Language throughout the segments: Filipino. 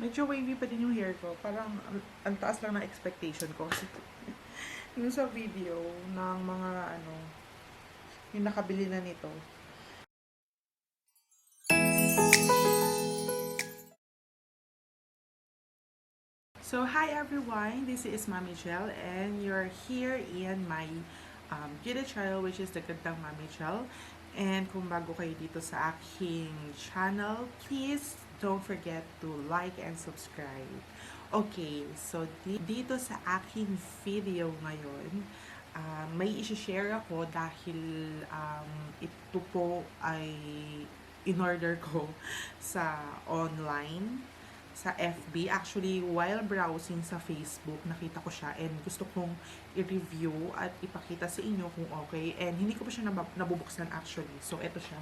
Medyo wavy pa din yung hair ko. Parang ang taas lang na expectation ko. Kasi yung sa video ng mga yung nakabili na nito. So, hi everyone! This is Mommy Gel and you're here in my YouTube channel, which is the Gandang Mommy Gel. And kung bago kayo dito sa aking channel, please don't forget to like and subscribe. Okay, so dito sa aking video ngayon, may isi-share ako dahil ito po ay in-order ko sa online, sa FB. Actually, while browsing sa Facebook, nakita ko siya and gusto kong i-review at ipakita sa inyo kung okay. And hindi ko pa siya nabubuksan actually. So, eto siya.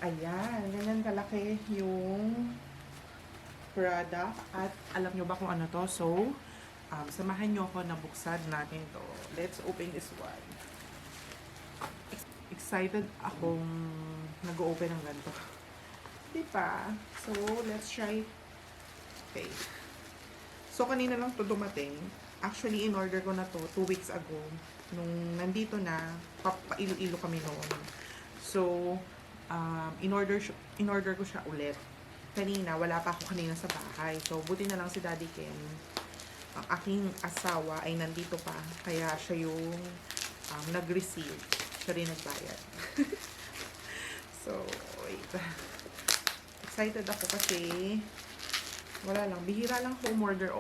Ayan, ganyan kalaki yung product. At alam nyo ba kung ano to? So, samahan nyo ako na buksan natin to. Let's open this one. Excited akong nag-open ng ganito. Diba? So, let's try. Okay. So, kanina lang to dumating. Actually, in-order ko na to 2 weeks ago. Nung nandito na, pailo-ilo kami noon. So, in-order ko siya ulit. Kanina, wala pa ako kanina sa bahay. So, buti na lang si Daddy Ken, ang aking asawa, ay nandito pa. Kaya siya yung nag-receive. Siya rin nagbayad. So, wait. Excited ako kasi wala lang, bihira lang ako umorder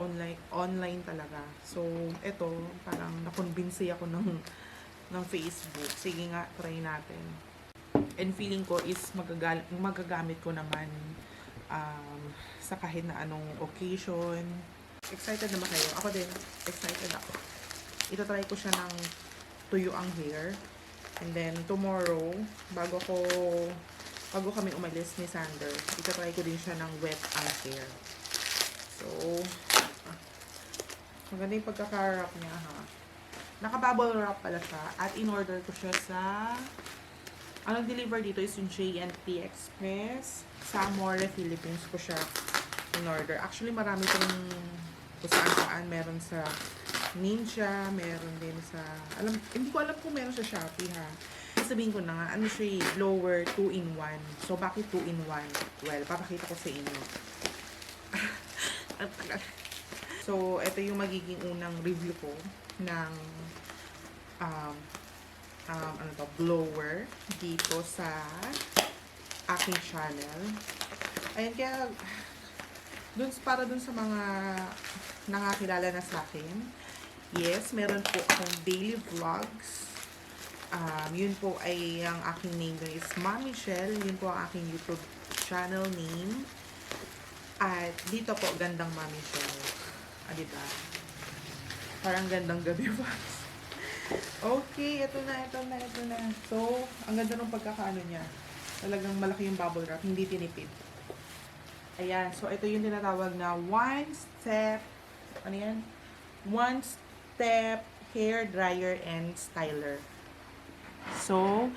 online talaga. So, eto, parang nakonbinsi ako ng Facebook. Sige nga, try natin. And feeling ko is magagamit ko naman sa kahit na anong occasion. Excited naman kayo. Ako din, excited ako. Ito-try ko siya ng tuyo ang hair. And then, tomorrow, bago kami umalis ni Sander, ito-try ko din siya ng wet ang hair. So, maganda yung pagkaka-wrap niya, ha. Naka-bubble wrap pala siya. At in-order ko siya sa, anong deliver dito is yung J&T Express. Sa More Philippines ko siya in-order. Actually, marami itong kung saan-saan. Meron sa Ninja, meron din sa, hindi ko alam kung meron sa Shopee, ha. Sabihin ko na nga, ano siya, blower 2-in-1. So, bakit 2-in-1? Well, papakita ko sa inyo. So, ito yung magiging unang review ko ng blower dito sa aking channel. Ayan, kaya para dun sa mga nakakilala na sa akin, yes, meron po akong daily vlogs. Yun po ay ang aking name doon is Mommy Gel. Yun po ang aking YouTube channel name. At dito po, Gandang Mommy Gel. Diba? Parang gandang gabi pa. Okay, ito na. So, ang ganda ng pagkakaano niya. Talagang malaki yung bubble wrap, hindi tinipid. Ayan, so ito yung tinatawag na one-step, ano yan? One-step hair dryer and styler. So,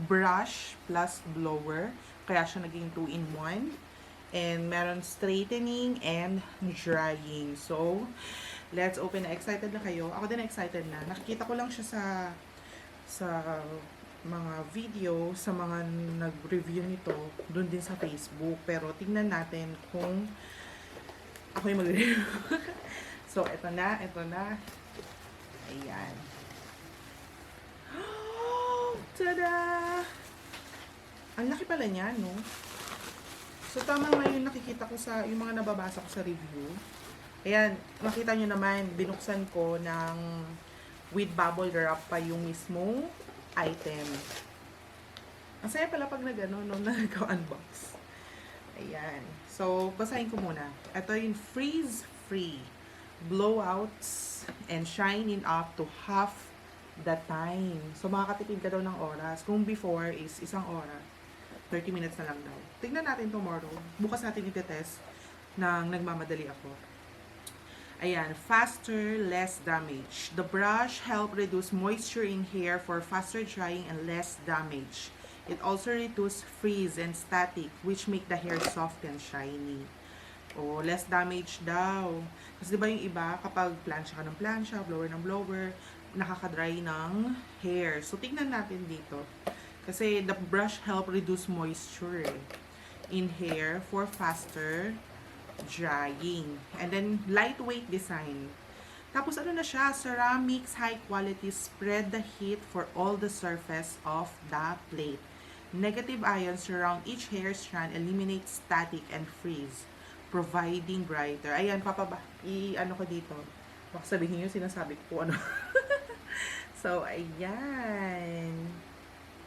brush plus blower. Kaya siya naging 2-in-1. And meron straightening and drying. So, let's open na. Excited na kayo? Ako din excited na. Nakikita ko lang siya sa mga video, sa mga nag-review nito, dun din sa Facebook. Pero tingnan natin kung ako yung mag-review. So, ito na. Ayan. Tada! Ang laki pala niya, no? So, tama nga yung nakikita ko sa, yung mga nababasa ko sa review. Ayan, makita nyo naman, binuksan ko ng with bubble wrap pa yung mismo item. Ang saya pala pag nag-unbox. Ayan. So, basahin ko muna. Ito yung freeze-free blowouts and shining up to half the time. So, makakatipid ka daw ng oras. Kung before is 1 oras, 30 minutes na lang daw. Tignan natin tomorrow. Bukas natin iti-test nang nagmamadali ako. Ayan, faster, less damage. The brush help reduce moisture in hair for faster drying and less damage. It also reduces frizz and static, which make the hair soft and shiny. O, less damage daw. Kasi diba yung iba, kapag plansya ka ng plansya, blower ng blower, nakaka-dry ng hair. So, tignan natin dito. Kasi the brush help reduce moisture in hair for faster drying. And then, lightweight design. Tapos, ano na siya? Ceramics, high quality, spread the heat for all the surface of the plate. Negative ions surround each hair strand, eliminate static and frizz, providing brighter. Ayan, ano ko dito. Baka sabihin nyo, sinasabi ko ano. So, ayan.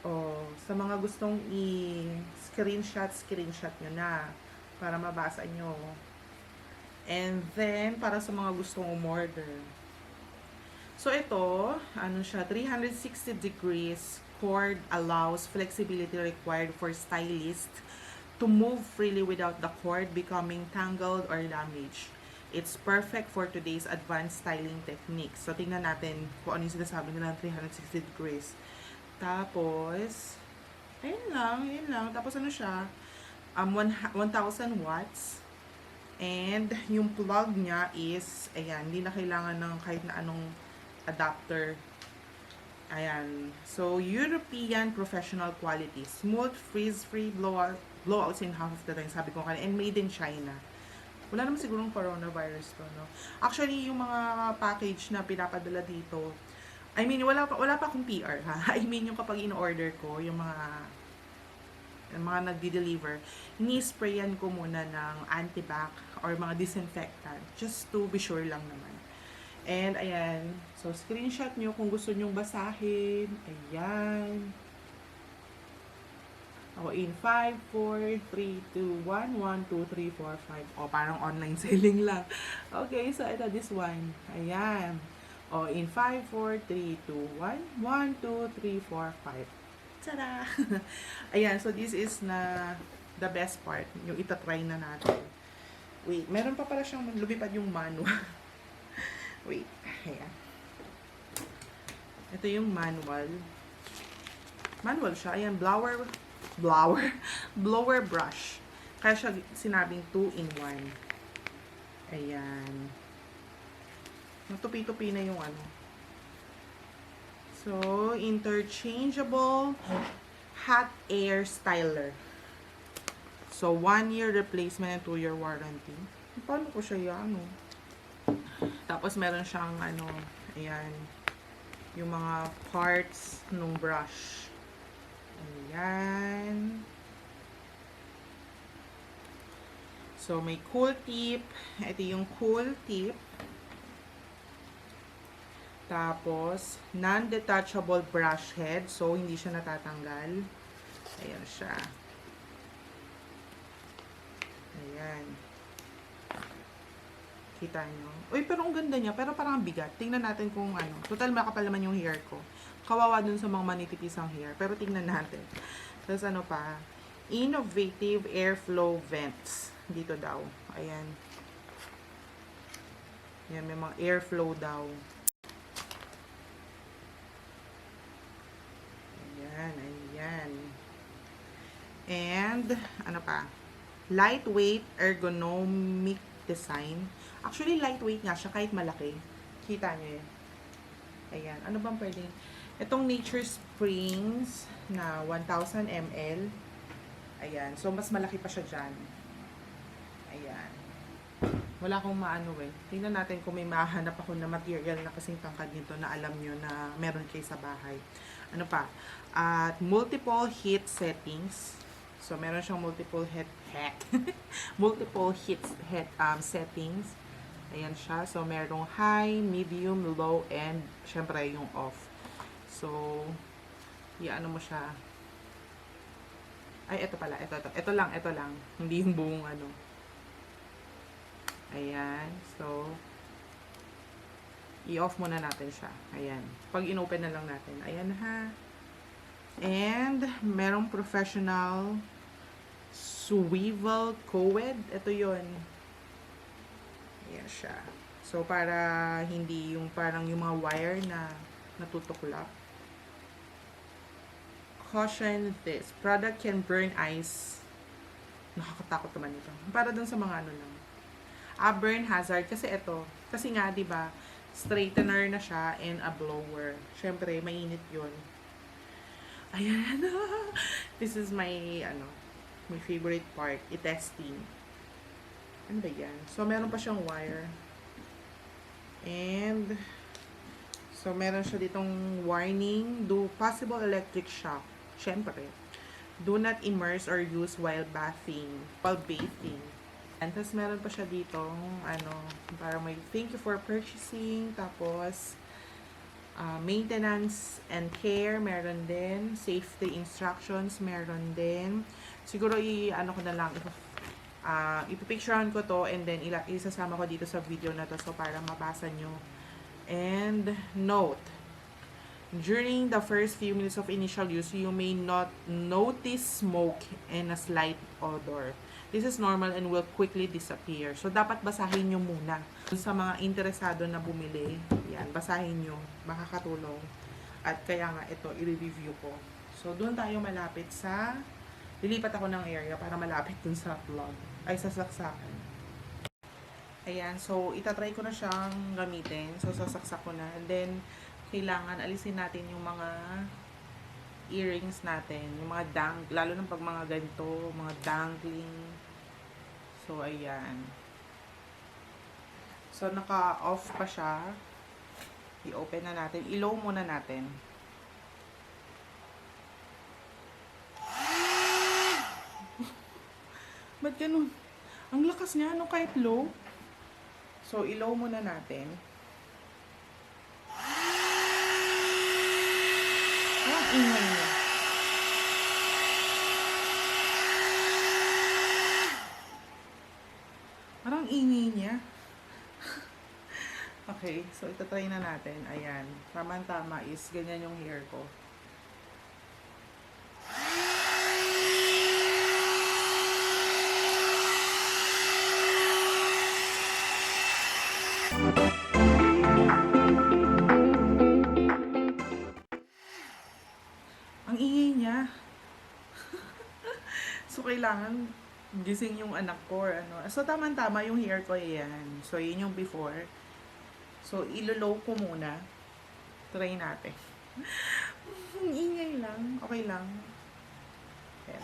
Oh, sa mga gustong screenshot nyo na para mabasa nyo. And then, para sa mga gustong umorder. So, ito, ano siya, 360 degrees cord allows flexibility required for stylist to move freely without the cord becoming tangled or damaged. It's perfect for today's advanced styling techniques. So, tingnan natin kung ano yung sinasabi nila ng 360 degrees. Tapos, ayun lang. Tapos, ano siya, 1,000 watts. And, yung plug niya is, ayan, hindi na kailangan ng kahit na anong adapter. Ayan. So, European professional quality. Smooth, frizz-free, blowouts in half of the time, sabi ko kanina. And made in China. Wala naman sigurong coronavirus to, no? Actually, yung mga package na pinapadala dito, I mean, wala pa akong PR, ha? I mean, yung kapag in-order ko, yung mga nagdi-deliver, ini-sprayan ko muna ng antibac or mga disinfectant just to be sure lang naman. And ayan, so screenshot nyo kung gusto nyong basahin. Ayan. Ako in 5, 4, 3, 2, 1, 1, 2, 3, 4, 5. O, parang online selling lang. Okay, so ito, this one. Ayan. O, in 5, 4, 3, 2, 1, 1, 2, 3, 4, 5. Tada! Ayan, so this is na the best part. Yung itatry na natin. Wait, meron pa pala siyang lumipad yung manual. Wait, ayan. Ito yung manual. Manual siya. Ayan, blower brush. Kaya siya sinabing 2-in-1. Ayan. Natupi-tupi na yung ano. So, interchangeable hot air styler. So, 1-year replacement and 2-year warranty. Paano ko siya ano? Tapos, meron siyang ano, ayan, yung mga parts ng brush. Ayan. So, may cool tip. Ito yung cool tip. Tapos, non-detachable brush head. So, hindi siya natatanggal. Ayan siya. Ayan. Kita nyo. Uy, pero ang ganda niya. Pero parang bigat. Tingnan natin kung ano. Total, makapal naman yung hair ko. Kawawa dun sa mga manitipis ang hair. Pero tingnan natin. Tapos ano pa? Innovative airflow vents. Dito daw. Ayan. Ayan, may mga airflow daw. Ayan. And, ano pa? Lightweight ergonomic design. Actually, lightweight nga siya kahit malaki. Kita nyo yun. Ayan. Ano bang pwedeng? Itong Nature Springs na 1,000 ml. Ayan. So, mas malaki pa siya dyan. Ayan. Wala akong maano eh. Tingnan natin kung may mahanap ako na material na kasing tangkad nito na alam nyo na meron kayo sa bahay. Ano pa? At multiple heat settings. So, meron siyang multiple heat settings. Ayan siya. So, merong high, medium, low, and syempre yung off. So, ano mo siya. Ay, ito pala. Ito lang. Hindi yung buong ano. Ayan. So, i-off muna natin siya. Ayan. Pag in-open na lang natin. Ayan ha. And, merong professional swivel coed. Ito yun. Ayan siya. So, para hindi yung parang yung mga wire na natutuklap. Caution this. Product can burn eyes. Nakakatakot naman ito. Para dun sa mga ano lang. Burn hazard. Kasi ito. Kasi nga, di ba straightener na siya and a blower. Syempre, mainit yun. Ayan. This is my, my favorite part. I-testing. Ano ba yan? So, meron pa siyang wire. And, so, meron siya ditong warning. Do possible electric shock. Syempre. Do not immerse or use while bathing. While bathing. And tapos meron pa siya dito, para may thank you for purchasing. Tapos, maintenance and care, meron din. Safety instructions, meron din. Siguro, ko na lang, ipipicturean ko to and then isasama ko dito sa video na to so para mabasa nyo. And, note, during the first few minutes of initial use, you may not notice smoke and a slight odor. This is normal and will quickly disappear. So, dapat basahin nyo muna. Sa mga interesado na bumili, yan, basahin nyo. Makakatulong. At kaya nga, ito, i-review ko. So, doon tayo malapit sa, lilipat ako ng area para malapit dun sa vlog. Ay, sa saksakan. Ayan, so, itatry ko na siyang gamitin. So, sasaksak ko na. And then, kailangan alisin natin yung mga earrings natin, yung mga lalo na pag mga ganito, mga dangling. So, ayan. So, naka-off pa siya. I-open na natin. I-low muna natin. Ba't ganun? Ang lakas niya, kahit low. So, i-low muna natin. Ingay niya. Parang ingay niya. Okay, so itatry na natin. Ayan. Tama-tama is ganyan yung hair ko. Ang ingay niya. So, kailangan gising yung anak ko or ano. So, tama-tama yung hair ko, yan. So, yun yung before. So, ilo-low ko muna. Try natin. Ang ingay lang. Okay lang. Ayan.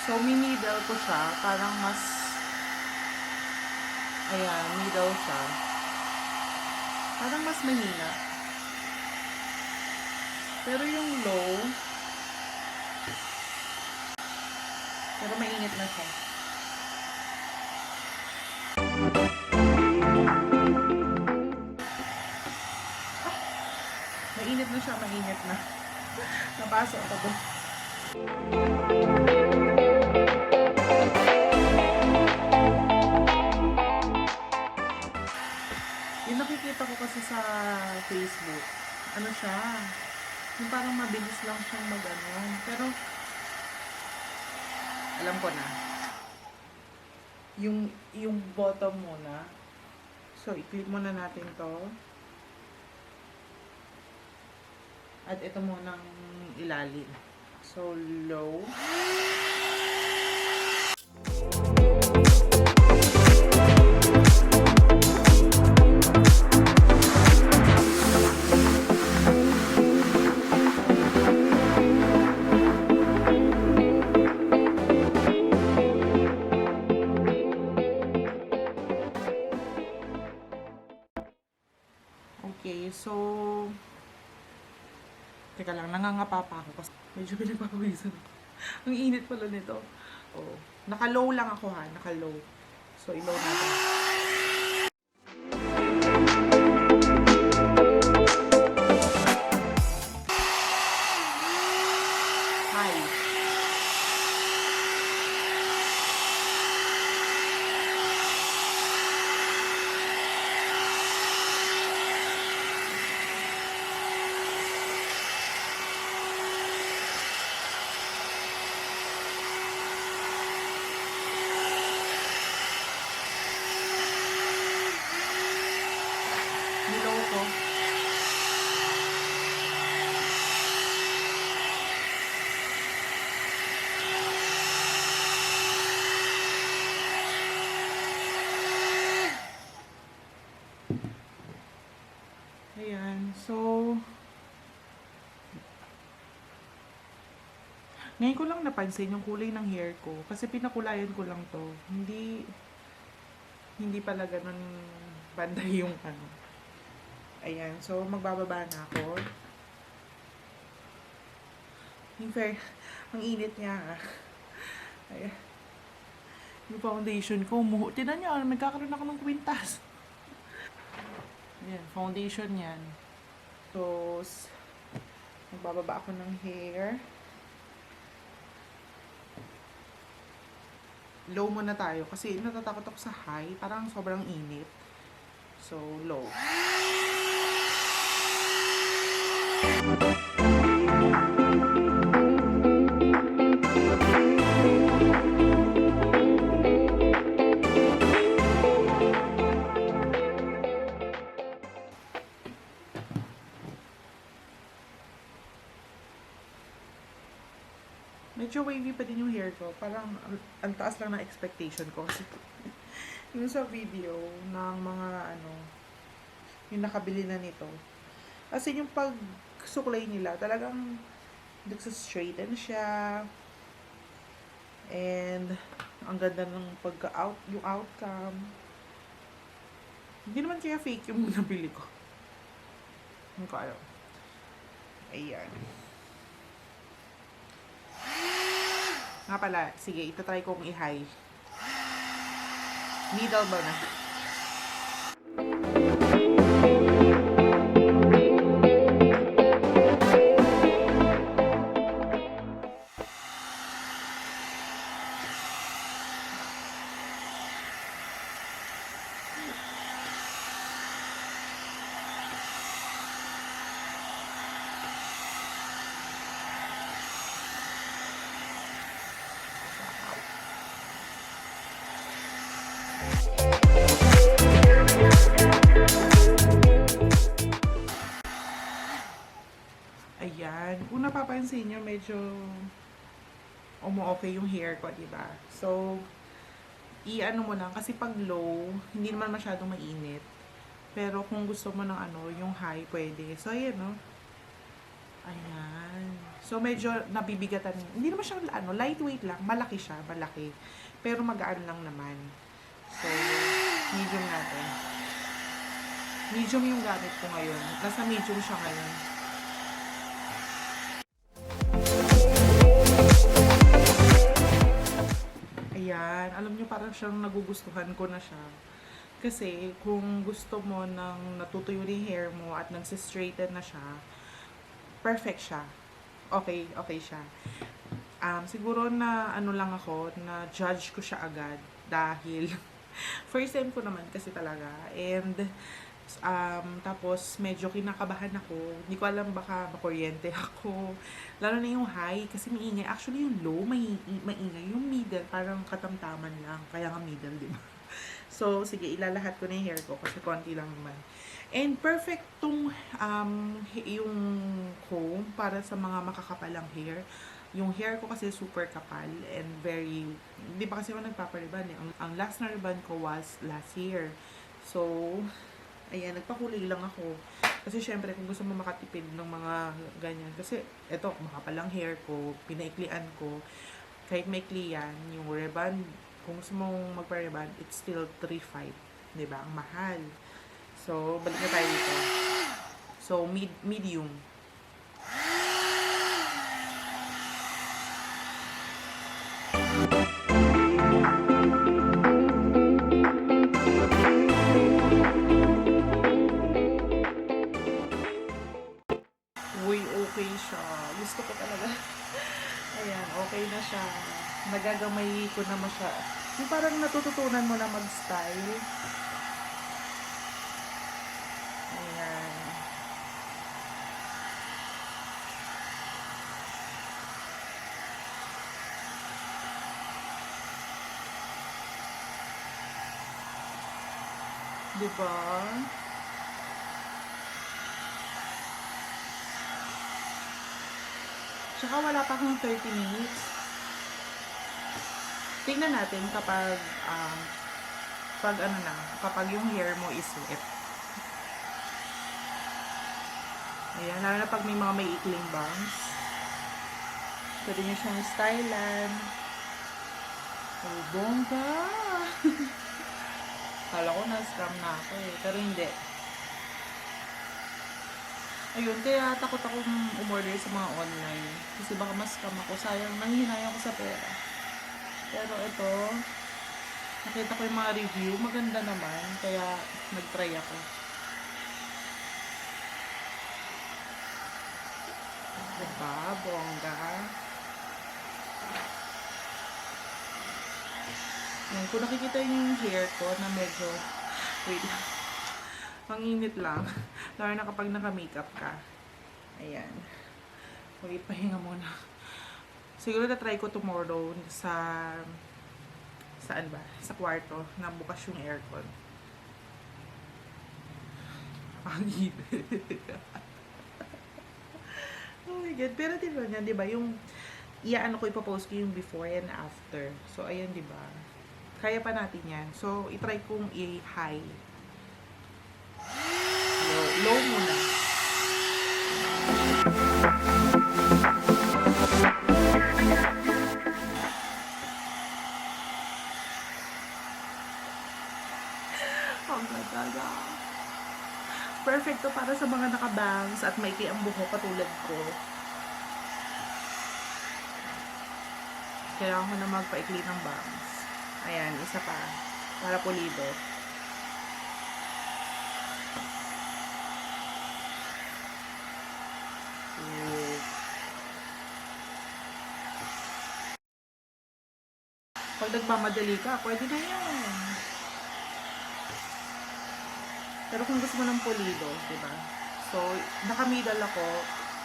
So, miniddle ko siya. Parang mas, ayan, middle siya. Parang mas mahina. Pero yung low, pero mainit na siya. Mainit na siya, mainit na. Napasok ako. Yung nakikita ko kasi sa Facebook, ano siya, yung parang mabilis lang siyang mag-ano. Pero, alam ko na. Yung bottom muna. So, i-clip muna natin to. At ito munang ilalim. So, low. Okay, so teka lang, nangangapa pa ako kasi medyo pinagpapawisan ako. Ang init pala nito. Oh, naka-low lang ako ha, naka-low. So, i-low natin. Hi. Ngayon ko lang napansin yung kulay ng hair ko. Kasi pinakulayan ko lang to. Hindi pala ganun banda yung ano. Ayan. So, magbababa na ako. Yung fair, ang init niya. Ayan. Yung foundation ko, tinan niyo, nagkakaroon ako ng kwintas. Ayan, foundation yan. So, magbababa ako ng hair. Low muna tayo kasi natatakot ako sa high. Parang sobrang init. So, low. Medyo wavy pa din yung hair ko. Parang ang taas lang na expectation ko. Kasi yung sa video ng mga ano, yung nakabili na nito. Kasi yung pagsuklay nila, talagang nagsa-straighten siya. And ang ganda ng yung outcome. Hindi naman kaya fake yung nabili ko. Hindi ko alam. Ayan. Nga pala, sige, itatry kong i-high. Middle ba na? Ayan. Kung napapansin nyo, medyo umu-okay yung hair ko, diba? So, i-ano mo lang. Kasi pag low, hindi naman masyadong mainit. Pero kung gusto mo ng ano, yung high, pwede. So, ayan, no? Ayan. So, medyo nabibigatan. Hindi naman siya, ano, lightweight lang. Malaki siya, malaki. Pero magaan lang naman. So, medium natin. Medium yung gamit ko ngayon. Nasa medium siya ngayon. Ayan. Alam nyo, parang siyang nagugustuhan ko na siya. Kasi, kung gusto mo ng natutuyo yung hair mo at nagsistraighten na siya, perfect siya. Okay, okay siya. Siguro na ano lang ako, na judge ko siya agad. Dahil, first time ko naman kasi talaga. And, tapos medyo kinakabahan ako. Hindi ko alam, baka makuryente ako. Lalo na yung high, kasi maingay. Actually, yung low, maingay. Yung middle, parang katamtaman lang. Kaya nga middle, di ba? So, sige, ilalahat ko na yung hair ko kasi konti lang naman. And perfect tong yung comb para sa mga makakapalang hair. Yung hair ko kasi super kapal and very, di ba kasi ako nagpapariban eh. Ang last na ribbon ko was last year. So, ayan, nagpakulay lang ako. Kasi syempre, kung gusto mo makatipid ng mga ganyan. Kasi, eto, makapalang hair ko, pinaiklian ko. Kahit maikli yan, yung ribbon, kung gusto mong magpa-ribbon, it's still 3.5. Diba? Ang mahal. So, balik na tayo dito. So, medium. Uy, okay siya. Gusto ko talaga. Ayan, okay na siya. Nagagamay ko naman siya. Yung parang natututunan mo na mag-style. Ayan. Diba? Tsaka wala pa akong 30 minutes. Tingnan natin kapag kapag yung hair mo is wet. Ayan, lalo na pag may mga may ikling bangs. Pwede nyo siyang stylan. Oh, bongga! Kala ko na-scam na ako eh. Pero hindi. Ayun, kaya takot akong umorder sa mga online. Kasi baka ma-scam ako. Sayang, nanghihinayang ko sa pera. Pero ito, nakita ko yung mga review. Maganda naman. Kaya nag-try ako. Diba? Bongga. Yan, kung nakikita yung hair ko na medyo, wait lang, manginit lang. Lalo na kapag naka-makeup ka. Ayan. Wait, pahinga muna. Siguro na-try ko tomorrow saan ba? Sa kwarto na bukas yung aircon. Ang init. Oh my God. Pero diba yan, diba? Yung, ano ko, ipapost ko yung before and after. So, ayan, diba? Kaya pa natin yan. So, itry kong i-high. Low muna. Ang ganda. Perfect to para sa mga nakabangs at maiki ang buhok katulad ko. Kailangan ko na magpaikli ng bangs. Ayan, isa pa. Para pulido. Pag nagmamadali ka, pwede na yan. Pero kung gusto mo ng pulido, diba? So, naka-middle ako,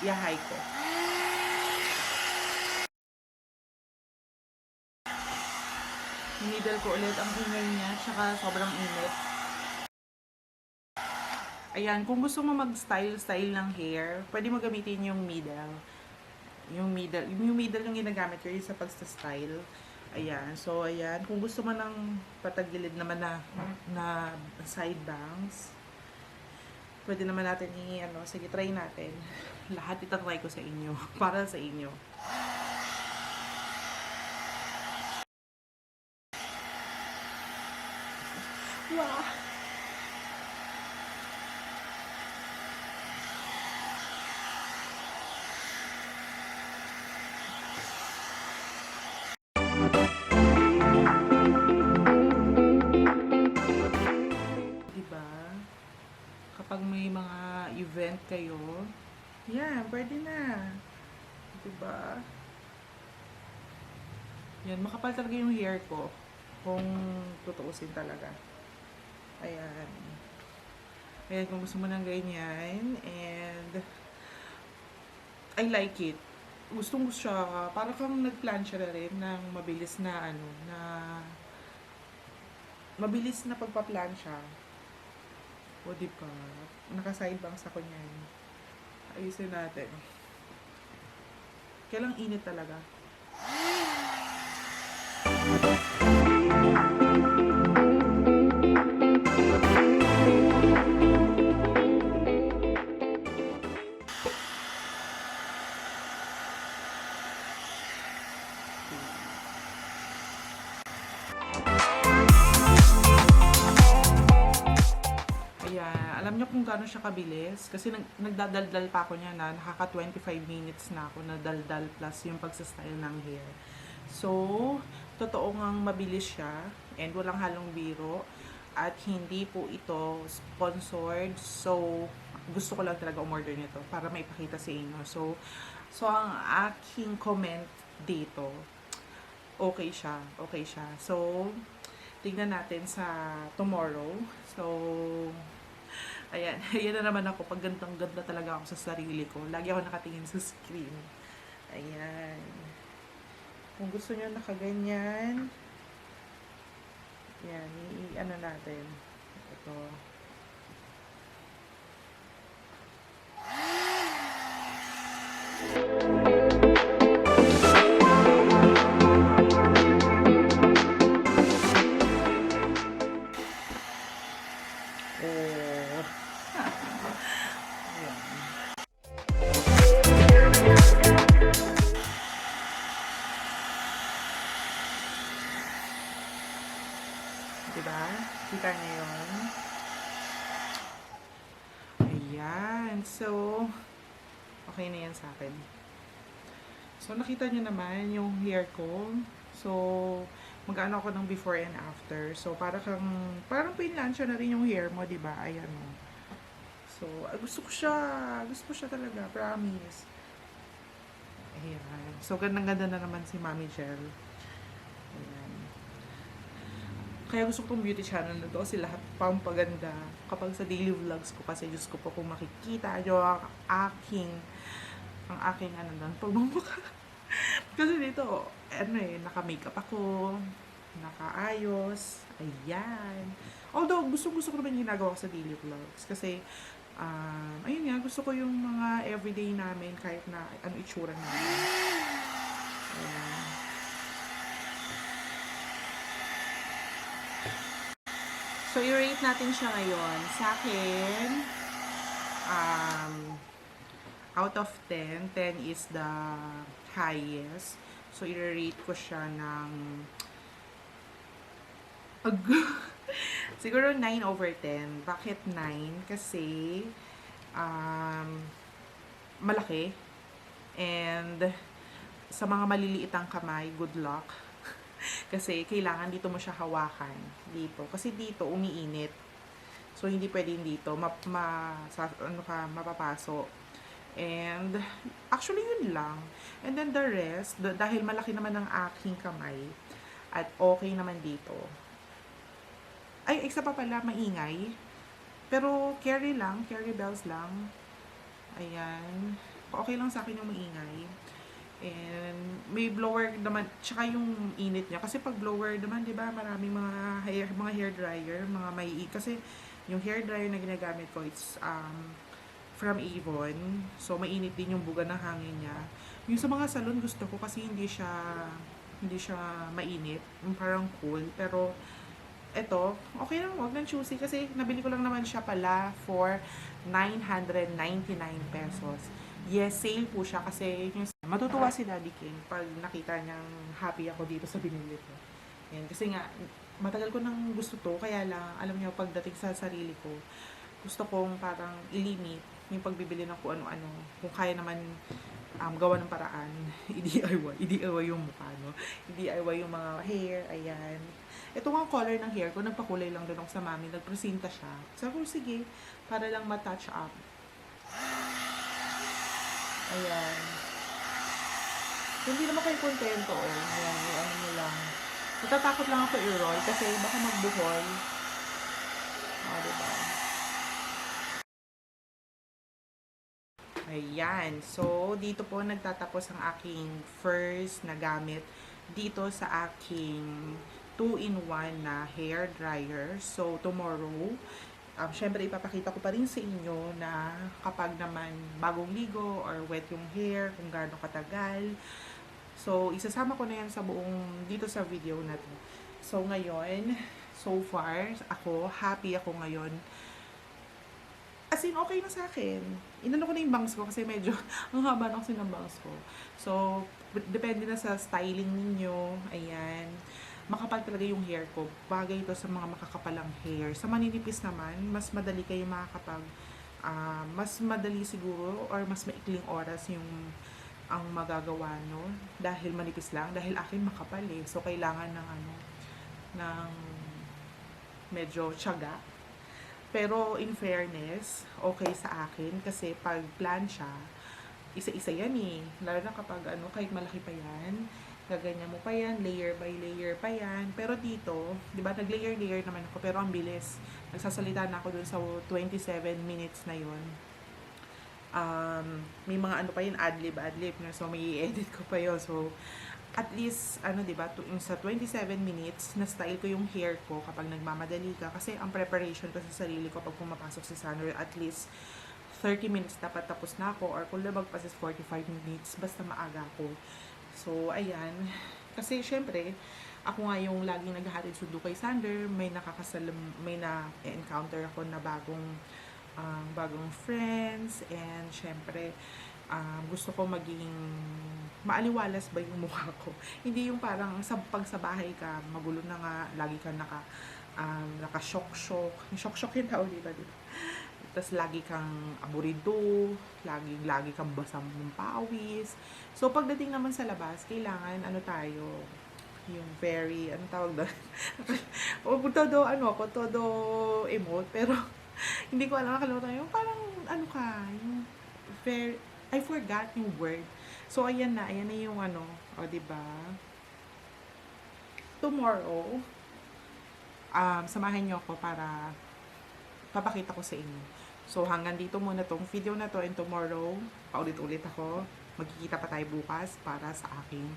i-high ko. Middle ko ulit ang ingay niya, tsaka sobrang init. Ayan, kung gusto mo mag-style ng hair, pwede mo gamitin yung middle. Yung middle yung ginagamit ko yung sa pagsa-style. Ayan, so ayan, kung gusto mo ng patagilid naman na side bangs, pwede naman natin sige, try natin. Lahat itatry ko sa inyo, para sa inyo. Wow! Diba? Kapag may mga event kayo, yan, pwede na. Diba? Yan, makapal talaga yung hair ko. Kung tutuusin talaga. Ayan. Ayan, kung gusto mo ng ganyan. And, I like it. Gustong gusto siya. Para kang nag-plancha na rin ng mabilis na mabilis na pagpa-plancha. O, diba? Naka-side bangs ako niyan. Ayusin natin. Kailang init talaga. Alam nyo kung gaano siya kabilis? Kasi nagdadaldal pa ako niya na nakaka 25 minutes na ako na daldal plus yung pagsastyle ng hair. So, totoo ngang mabilis siya and walang halong biro at hindi po ito sponsored. So, gusto ko lang talaga umorder nito para maipakita sa inyo. So ang aking comment dito, okay siya. So, tignan natin sa tomorrow. So, ayan na naman ako. Pag ganda talaga ako sa sarili ko. Lagi ako nakatingin sa screen. Ayan. Kung gusto nyo nakaganyan, yan, i-ano natin. Ito. Diba? Kita niyo yun? Ayan. So, okay na yan sa akin. So, nakita niyo naman yung hair ko. So, mag-ano ako ng before and after. So, parang pinlansya na rin yung hair mo, diba? Ayan o. So, gusto ko siya. Gusto ko siya talaga. Promise. Ayan. So, gandang-ganda na naman si Mommy Gel. Ayan. Kaya gusto ko itong beauty channel na to kasi lahat pampaganda. Kapag sa daily vlogs ko kasi, Diyos ko po kung makikita nyo ang aking ano doon, pagmumukha. Kasi dito, naka-makeup ako, nakaayos, ayan. Although, gusto ko naman yung ginagawa ko sa daily vlogs. Kasi, ayun nga, gusto ko yung mga everyday namin, kahit na ano itsura namin. Ayan. So, i-rate natin siya ngayon. Sa akin, out of 10, 10 is the highest. So, i-rate ko siya ng siguro 9 over 10. Bakit 9? Kasi malaki. And sa mga maliliit ang kamay, good luck. Kasi kailangan dito mo siya hawakan. Dito. Kasi dito, umiinit. So, hindi pwedeng dito. Mapapaso. And, actually, yun lang. And then the rest, dahil malaki naman ang aking kamay, at okay naman dito. Ay, isa pa pala, maingay. Pero, carry bells lang. Ayan. Okay lang sa akin yung maingay. And may blower naman, tsaka yung init niya. Kasi pag blower naman, di ba, maraming mga hair dryer, kasi yung hair dryer na ginagamit ko, it's from Avon. So, mainit din yung buga ng hangin niya. Yung sa mga salon, gusto ko kasi hindi siya mainit. Parang cool. Pero, eto, okay lang, wag nang choosy kasi nabili ko lang naman siya pala for 999 pesos. Yes, sale po siya kasi matutuwa si Daddy King pag nakita niyang happy ako dito sa binili ko. Yan, kasi nga, matagal ko nang gusto to, kaya lang, alam niyo, pagdating sa sarili ko, gusto kong parang ilimit yung pagbibili ng kung ano-ano. Kung kaya naman gawa ng paraan, i-DIY yung mukha, no? I-DIY yung mga hair, ayan. Ito nga color ng hair ko, nagpakulay lang din ako sa mami, nagpresinta siya. Sabi ko, sige, para lang ma-touch up. Ayan. Hindi naman kayo kontento, eh. Ayan, ano nyo lang. Natatakot lang ako i-roll kasi baka magbuhol. Diba? Ayan. So, dito po nagtatapos ang aking first na gamit dito sa aking 2-in-1 na hair dryer. So, tomorrow, syempre ipapakita ko pa rin sa inyo na kapag naman bagong ligo or wet yung hair, kung gaano katagal. So, isasama ko na yan sa buong dito sa video na to. So, ngayon, so far, happy ako ngayon. As in, okay na sa akin. Inano ko na yung bangs ko kasi medyo ang haba na kasi ng bangs ko. So, depende na sa styling ninyo. Ayan. Makapal talaga yung hair ko. Bagay ito sa mga makakapalang hair. Sa maninipis naman, mas madali kayo mas madali siguro or mas maikling oras yung ang magagawa no dahil manipis lang, dahil akin makapal eh. So kailangan ng medyo tiyaga. Pero in fairness, okay sa akin kasi pag plancha, isa-isa yan eh. Lalo na kapag kahit malaki pa yan, gaganyan mo pa yan, layer by layer pa yan. Pero dito, di ba, nag-layer naman ako, pero ang bilis. Nagsasalita na ako dun sa 27 minutes na yun. May mga pa yun, adlib, so may edit ko pa yun. So, at least, di ba, sa 27 minutes, na-style ko yung hair ko kapag nagmamadali ka. Kasi ang preparation ko sa sarili ko pag pumapasok sa sunroom, at least 30 minutes dapat tapos na ako, or kung labagpas is 45 minutes, basta maaga ako. So, ayan. Kasi, syempre, ako nga yung laging naghahatid sundo kay Sander, may na-encounter ako na bagong friends, and syempre, gusto ko maging maaliwalas ba yung mukha ko. Hindi yung parang pag sa bahay ka, magulo na nga, lagi ka naka-shock-shock. Yung shock-shock yung tao dito. Tapos lagi kang aburido, lagi kang basang ng pawis. So pagdating naman sa labas, kailangan tayo, yung very, tawag doon? todo emote, pero hindi ko alam, nakalimutan yung parang, yung very, I forgot yung word. So, ayan na yung diba? Tomorrow, samahan nyo ako para papakita ko sa inyo. So, hanggang dito muna tong video na to, and tomorrow, paulit-ulit ako. Magkikita pa tayo bukas para sa aking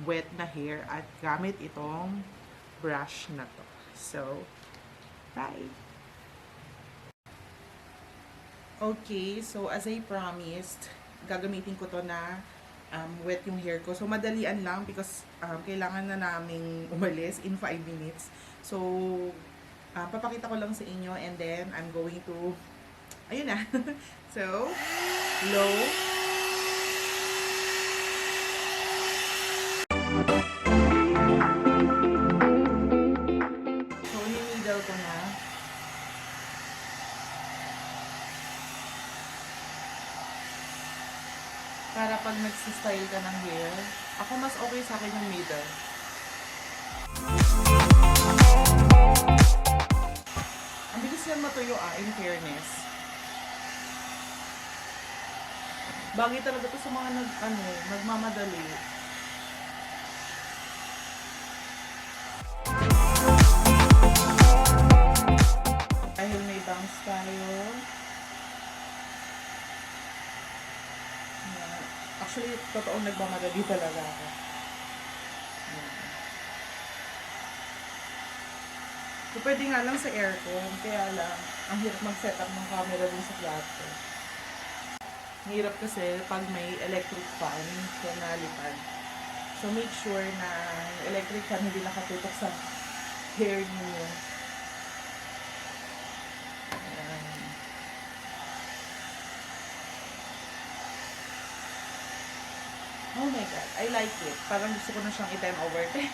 wet na hair at gamit itong brush na to. So, bye! Okay, so as I promised, gagamitin ko to na wet yung hair ko. So, madalian lang because kailangan na naming umalis in 5 minutes. So, papakita ko lang sa inyo and then I'm going to, ayun na. So, low. So, ninidaw ko na. Para pag nagsistyle ka ng hair, ako mas okay sa akin yung middle. Ang bilis yan matuyo in fairness. Bagay talaga to sa mga nagmamadali. Dahil may bangs tayo. Actually, totoong nagmamadali talaga ako. So, pwede nga lang sa aircon, kaya lang, ang hirap mag-set up ng camera dun sa kwarto. Hirap kasi pag may electric fan, so nalipad. So, make sure na yung electric fan hindi nakatutok sa hair niyo. Oh my God, I like it. Parang gusto ko na siyang i-10 over 10.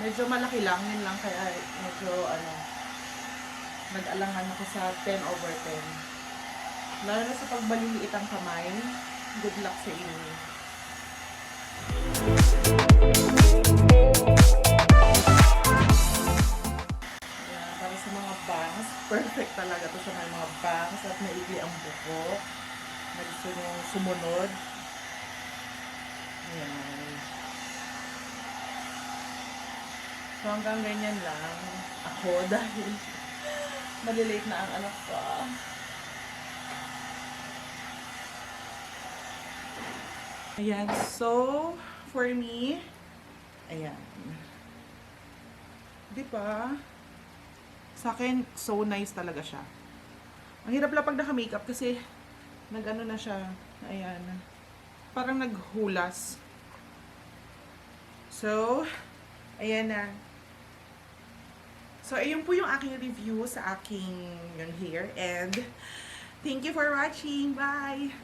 Medyo malaki lang, yun lang, kaya medyo nag-alangan ako sa 10 over 10. Lalo na sa pagbaliliit ang kamay, good luck sa inyo. Para sa mga bangs, perfect talaga to sa mga bangs at maikli ang buko. Na gusto nyo sumunod. Ayan. So hanggang ganyan lang ako dahil malilate na ang anak ko. Ayan, so for me, ayan. Diba? Sa akin, so nice talaga siya. Ang hirap lang pag naka-makeup kasi nag-ano na siya. Ayan. Parang naghulas. So, ayan na. So, ayun po yung aking review sa aking yung hair. And, thank you for watching. Bye!